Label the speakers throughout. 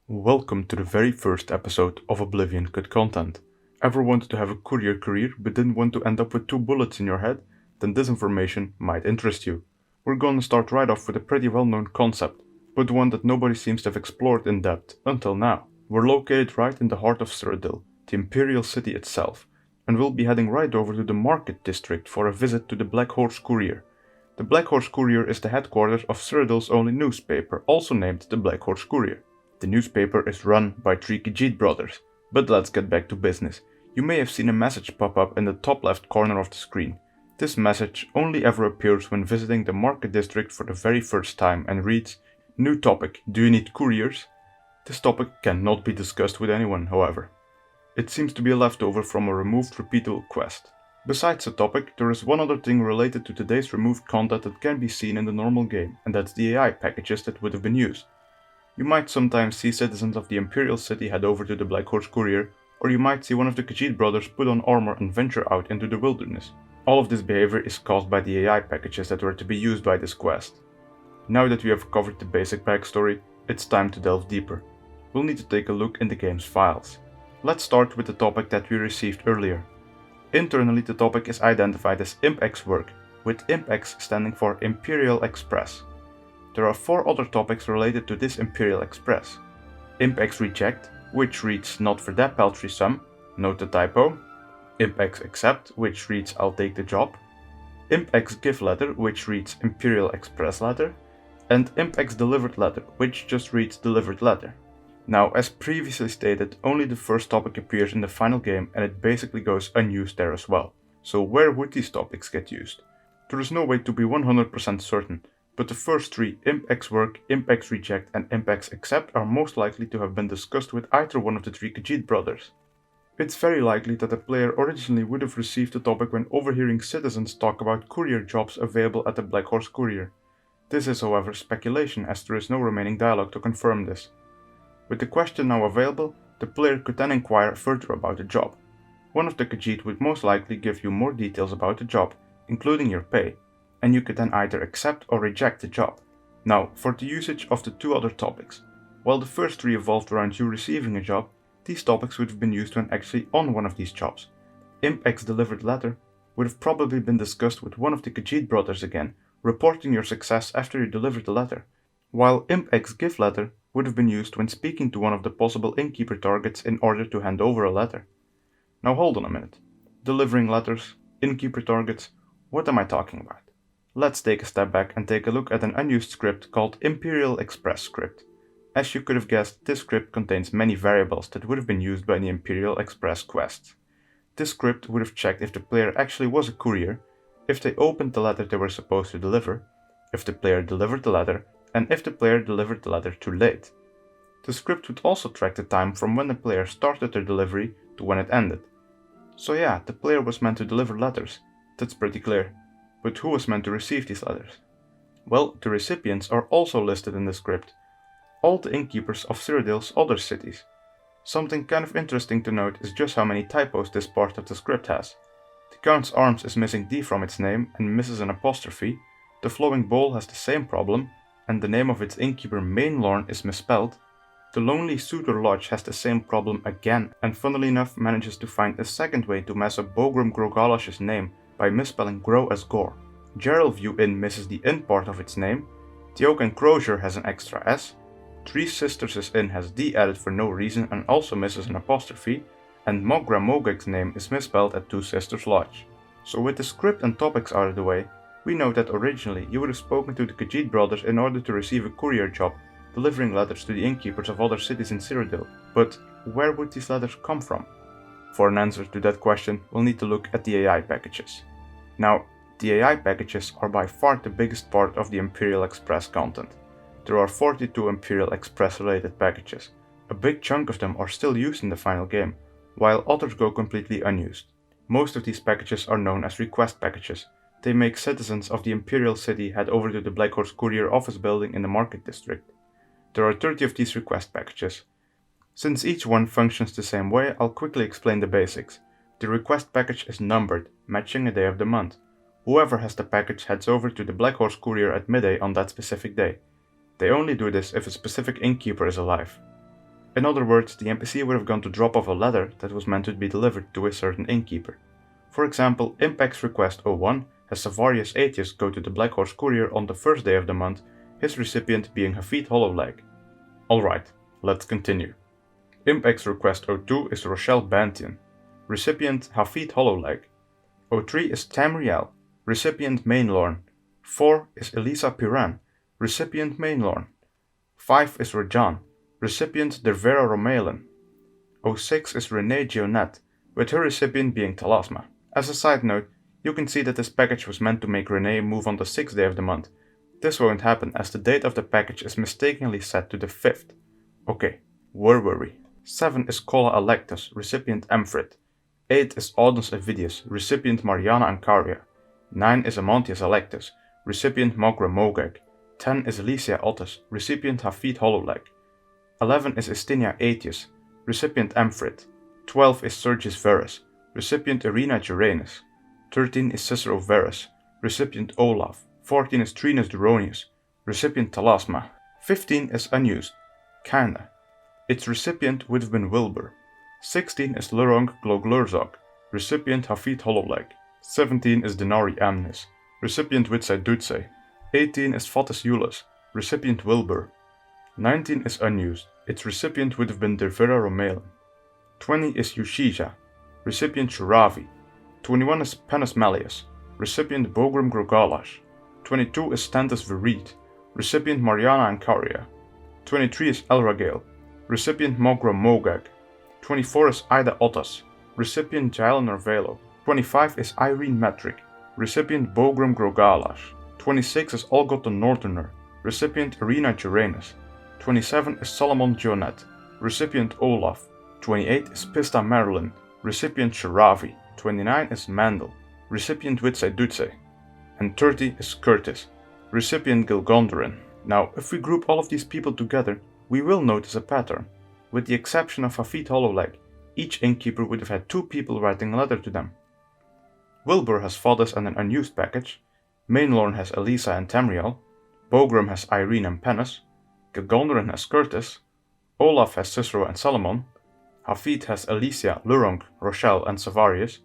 Speaker 1: Welcome to the very first episode of Oblivion Cut Content. Ever wanted to have a courier career but didn't want to end up with two bullets in your head? Then this information might interest you. We're gonna start right off with a pretty well-known concept, but one that nobody seems to have explored in depth until now. We're located right in the heart of Cyrodiil, the Imperial City itself, and we'll be heading right over to the Market District for a visit to the Black Horse Courier. The Black Horse Courier is the headquarters of Cyrodiil's only newspaper, also named the Black Horse Courier. The newspaper is run by three Khajiit brothers, but let's get back to business. You may have seen a message pop up in the top left corner of the screen. This message only ever appears when visiting the Market District for the very first time and reads, "New topic, do you need couriers?" This topic cannot be discussed with anyone, however. It seems to be a leftover from a removed repeatable quest. Besides the topic, there is one other thing related to today's removed content that can be seen in the normal game, and that's the AI packages that would have been used. You might sometimes see citizens of the Imperial City head over to the Black Horse Courier, or you might see one of the Khajiit brothers put on armor and venture out into the wilderness. All of this behavior is caused by the AI packages that were to be used by this quest. Now that we have covered the basic backstory, it's time to delve deeper. We'll need to take a look in the game's files. Let's start with the topic that we received earlier. Internally, the topic is identified as ImpX work, with ImpX standing for Imperial Express. There are four other topics related to this Imperial Express. ImpX reject, which reads not for that paltry sum, note the typo. ImpX accept, which reads I'll take the job. ImpX give letter, which reads Imperial Express letter. And ImpX delivered letter, which just reads delivered letter. Now, as previously stated, only the first topic appears in the final game and it basically goes unused there as well. So where would these topics get used? There is no way to be 100% certain, but the first three, ImpX work, ImpX reject and ImpX accept, are most likely to have been discussed with either one of the three Khajiit brothers. It's very likely that the player originally would have received the topic when overhearing citizens talk about courier jobs available at the Black Horse Courier. This is however speculation, as there is no remaining dialogue to confirm this. With the question now available, the player could then inquire further about the job. One of the Khajiit would most likely give you more details about the job, including your pay, and you could then either accept or reject the job. Now, for the usage of the two other topics. While the first three evolved around you receiving a job, these topics would have been used when actually on one of these jobs. ImpX delivered letter would have probably been discussed with one of the Khajiit brothers again, reporting your success after you delivered the letter, while ImpX give letter would have been used when speaking to one of the possible innkeeper targets in order to hand over a letter. Now hold on a minute. Delivering letters, innkeeper targets, what am I talking about? Let's take a step back and take a look at an unused script called Imperial Express script. As you could have guessed, this script contains many variables that would have been used by the Imperial Express quests. This script would have checked if the player actually was a courier, if they opened the letter they were supposed to deliver, if the player delivered the letter, and if the player delivered the letter too late. The script would also track the time from when the player started their delivery to when it ended. So yeah, the player was meant to deliver letters, that's pretty clear. But who was meant to receive these letters? Well, the recipients are also listed in the script. All the innkeepers of Cyrodiil's other cities. Something kind of interesting to note is just how many typos this part of the script has. The Count's Arms is missing D from its name and misses an apostrophe, the Flowing Bowl has the same problem, and the name of its innkeeper Mainlorn is misspelled. The Lonely Suitor Lodge has the same problem again, and funnily enough manages to find a second way to mess up Bogrum Grogalash's name by misspelling Grow as Gore. Geraldview Inn misses the Inn part of its name, the Oak Enclosure has an extra S, Three Sisters' Inn has D added for no reason and also misses an apostrophe, and Mogra Mogeg's name is misspelled at Two Sisters Lodge. So with the script and topics out of the way, we know that originally you would have spoken to the Khajiit brothers in order to receive a courier job, delivering letters to the innkeepers of other cities in Cyrodiil. But where would these letters come from? For an answer to that question, we'll need to look at the AI packages. Now, the AI packages are by far the biggest part of the Imperial Express content. There are 42 Imperial Express related packages. A big chunk of them are still used in the final game, while others go completely unused. Most of these packages are known as request packages. They make citizens of the Imperial City head over to the Black Horse Courier office building in the Market District. There are 30 of these request packages. Since each one functions the same way, I'll quickly explain the basics. The request package is numbered, matching a day of the month. Whoever has the package heads over to the Black Horse Courier at midday on that specific day. They only do this if a specific innkeeper is alive. In other words, the NPC would have gone to drop off a letter that was meant to be delivered to a certain innkeeper. For example, Impact's request 01 has Savarius Aetius go to the Black Horse Courier on the first day of the month, his recipient being Khajiit Hollowleg. Alright, let's continue. Impact's request 02 is Rochelle Bantian, recipient Khajiit Hollowleg. 03 is Tamriel, recipient Mainlorn. 4 is Elisa Piran, recipient Mainlorn. 5 is Rajan, recipient Dervera Romaelin. 06 is Renee Gionette, with her recipient being Talasma. As a side note, you can see that this package was meant to make Renee move on the 6th day of the month. This won't happen as the date of the package is mistakenly set to the 5th. Okay, where were we? 7 is Cola Alectus, recipient Emfrit. 8 is Audens Evidius, recipient Mariana Ancaria. 9 is Amantius Alectus, recipient Mogra Mogeg. 10 is Alicia Otis, recipient Khajiit Hollowleg. 11 is Estinia Aetius, recipient Emfrit. 12 is Sergius Verus, recipient Irina Geranus. 13 is Cicero Verus, recipient Olaf. 14 is Trinus Duronius, recipient Talasma. 15 is unused, kinda. Its recipient would have been Wilbur. 16 is Lurong Gloglurzog, recipient Khajiit Hollowleg. 17 is Denari Amnis, recipient Witsai Dutse. 18 is Fatus Eulus, recipient Wilbur. 19 is unused, its recipient would have been Dervera Romaelin. 20 is Yushija, recipient Shuravi. 21 is Penus Malleus, recipient Bogrum Grogalash. 22 is Stantus Vireed, recipient Mariana Ancaria. 23 is Elragale, recipient Mogra Mogag. 24 is Ida Ottas, recipient Jailan Narvelo. 25 is Irene Metric, recipient Bogrum Grogalash. 26 is Olgot the Northerner, recipient Irina Geranus. 27 is Solomon Gionette, recipient Olaf. 28 is Pista Marilyn, recipient Sharavi. 29 is Mandel, recipient Witsai Dutse. And 30 is Curtis, recipient Gilgondorin. Now, if we group all of these people together, we will notice a pattern. With the exception of Khajiit Hollowleg, each innkeeper would have had 2 people writing a letter to them. Wilbur has Fathers and an unused package, Mainlorn has Elisa and Tamriel, Bogrum has Irene and Penus, Gilgondorin has Curtis, Olaf has Cicero and Solomon, Khajiit has Alicia, Lurong, Rochelle and Savarius,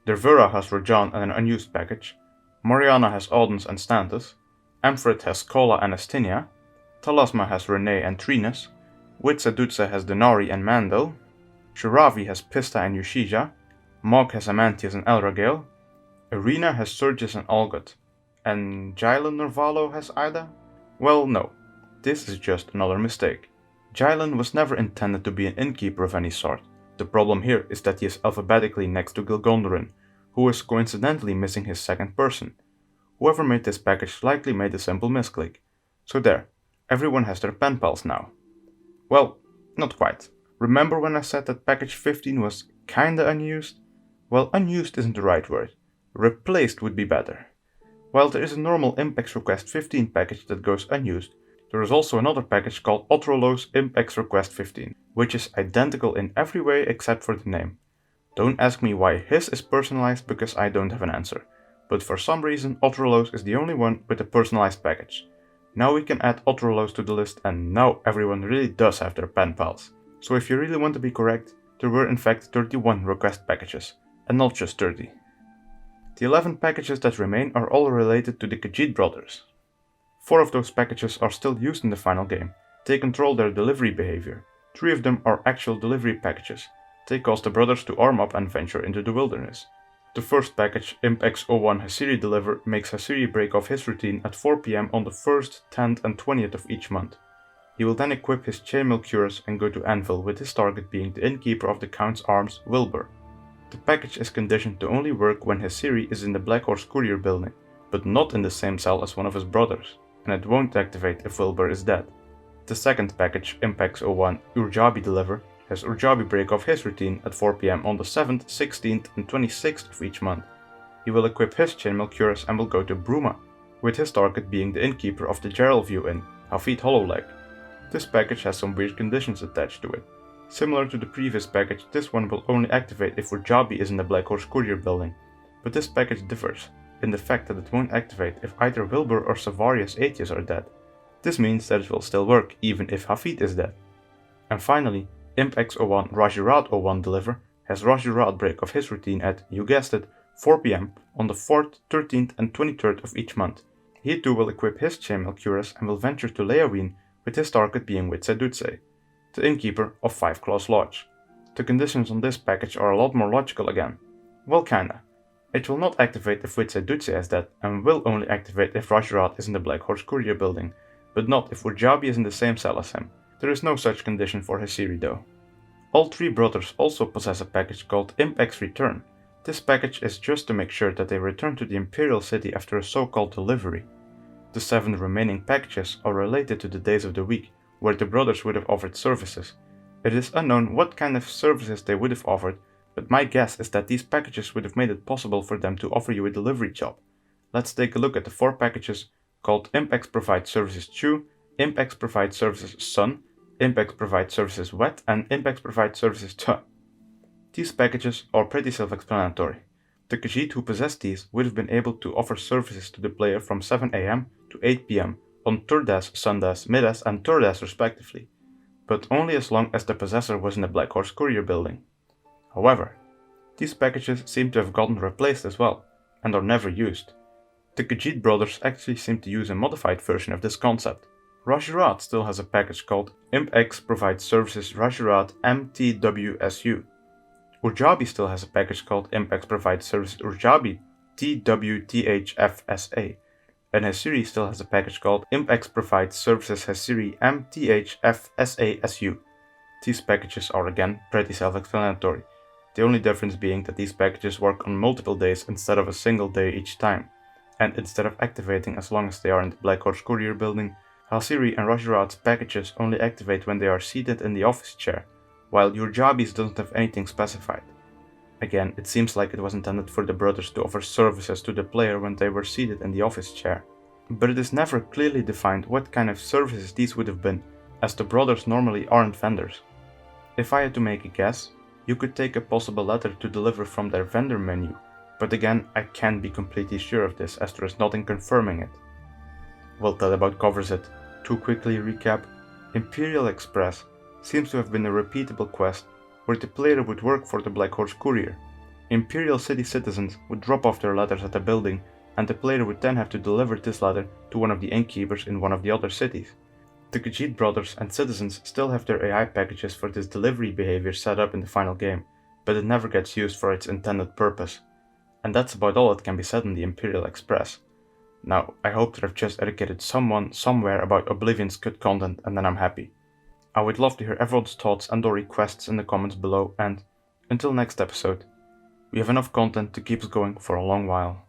Speaker 1: Dervera has Rajan and an unused package, Mariana has Audens and Stantus, Emfrit has Cola and Estinia, Talasma has Renee and Trinus, Witsadutse has Denari and Mandel, Shuravi has Pista and Yushija, Mog has Amantius and Elragale, Irina has Sergius and Olgot, and Jailan Narvalo has Ida? Well, no, this is just another mistake. Jailan was never intended to be an innkeeper of any sort. The problem here is that he is alphabetically next to Gilgondorin, who is coincidentally missing his second person. Whoever made this package likely made a simple misclick. So there, everyone has their pen pals now. Well, not quite. Remember when I said that package 15 was kinda unused? Well, unused isn't the right word. Replaced would be better. While there is a normal Impacts Request 15 package that goes unused, there is also another package called Otrolos Impacts Request 15, which is identical in every way except for the name. Don't ask me why his is personalized because I don't have an answer, but for some reason Otrolos is the only one with a personalized package. Now we can add Otrolos to the list and now everyone really does have their pen pals. So if you really want to be correct, there were in fact 31 request packages, and not just 30. The 11 packages that remain are all related to the Khajiit brothers. 4 of those packages are still used in the final game. They control their delivery behavior. 3 of them are actual delivery packages. They cause the brothers to arm up and venture into the wilderness. The first package, ImpX01 Hasiri Deliver, makes Hasiri break off his routine at 4 PM on the 1st, 10th and 20th of each month. He will then equip his chainmail cuirass and go to Anvil with his target being the innkeeper of the Count's Arms, Wilbur. The package is conditioned to only work when Hasiri is in the Black Horse Courier building, but not in the same cell as one of his brothers, and it won't activate if Wilbur is dead. The second package, ImpX01 Urjabi Deliver, has Urjabi break off his routine at 4 PM on the 7th, 16th and 26th of each month. He will equip his chainmail cuirass and will go to Bruma, with his target being the innkeeper of the Geraldview Inn, Khajiit Hollowleg. This package has some weird conditions attached to it. Similar to the previous package, this one will only activate if Urjabi is in the Black Horse Courier building, but this package differs in the fact that it won't activate if either Wilbur or Savarius Aetius are dead. This means that it will still work even if Khajiit is dead. And finally, ImpX01 Rajirat01 Deliver has Rajirat break of his routine at, you guessed it, 4 PM on the 4th, 13th and 23rd of each month. He too will equip his chainmail cuirass and will venture to Leaween with his target being Witse, the innkeeper of 5 Claws Lodge. The conditions on this package are a lot more logical again. Well, kinda. It will not activate if Witse is dead and will only activate if Rajirat is in the Black Horse Courier building, but not if Urjabi is in the same cell as him. There is no such condition for Hasiri though. All 3 brothers also possess a package called ImpX Return. This package is just to make sure that they return to the Imperial City after a so-called delivery. The 7 remaining packages are related to the days of the week where the brothers would have offered services. It is unknown what kind of services they would have offered, but my guess is that these packages would have made it possible for them to offer you a delivery job. Let's take a look at the 4 packages called ImpX Provide Services Chu, ImpX Provide Services Sun, ImpX Provide Services Wet, and ImpX Provide Services Tuh. These packages are pretty self-explanatory. The Khajiit who possessed these would have been able to offer services to the player from 7 AM to 8 PM on Turdas, Sundas, Midas, and Turdas respectively, but only as long as the possessor was in the Black Horse Courier building. However, these packages seem to have gotten replaced as well, and are never used. The Khajiit brothers actually seem to use a modified version of this concept. Rajirat still has a package called ImpX Provide Services Rajirat MTWSU. Urjabi still has a package called ImpX Provide Services Urjabi TWTHFSA, and Hasiri still has a package called ImpX Provide Services Hasiri MTHFSASU. These packages are again pretty self-explanatory, the only difference being that these packages work on multiple days instead of a single day each time, and instead of activating as long as they are in the Black Horse Courier building, Hasiri and Rajirat's packages only activate when they are seated in the office chair, while Urjabi's doesn't have anything specified. Again, it seems like it was intended for the brothers to offer services to the player when they were seated in the office chair, but it is never clearly defined what kind of services these would have been, as the brothers normally aren't vendors. If I had to make a guess, you could take a possible letter to deliver from their vendor menu, but again I can't be completely sure of this as there is nothing confirming it. Well, that about covers it. To quickly recap, Imperial Express seems to have been a repeatable quest where the player would work for the Black Horse Courier. Imperial City citizens would drop off their letters at the building, and the player would then have to deliver this letter to one of the innkeepers in one of the other cities. The Khajiit brothers and citizens still have their AI packages for this delivery behavior set up in the final game, but it never gets used for its intended purpose. And that's about all that can be said on the Imperial Express. Now, I hope that I've just educated someone somewhere about Oblivion's cut content, and then I'm happy. I would love to hear everyone's thoughts and or requests in the comments below, and until next episode, we have enough content to keep us going for a long while.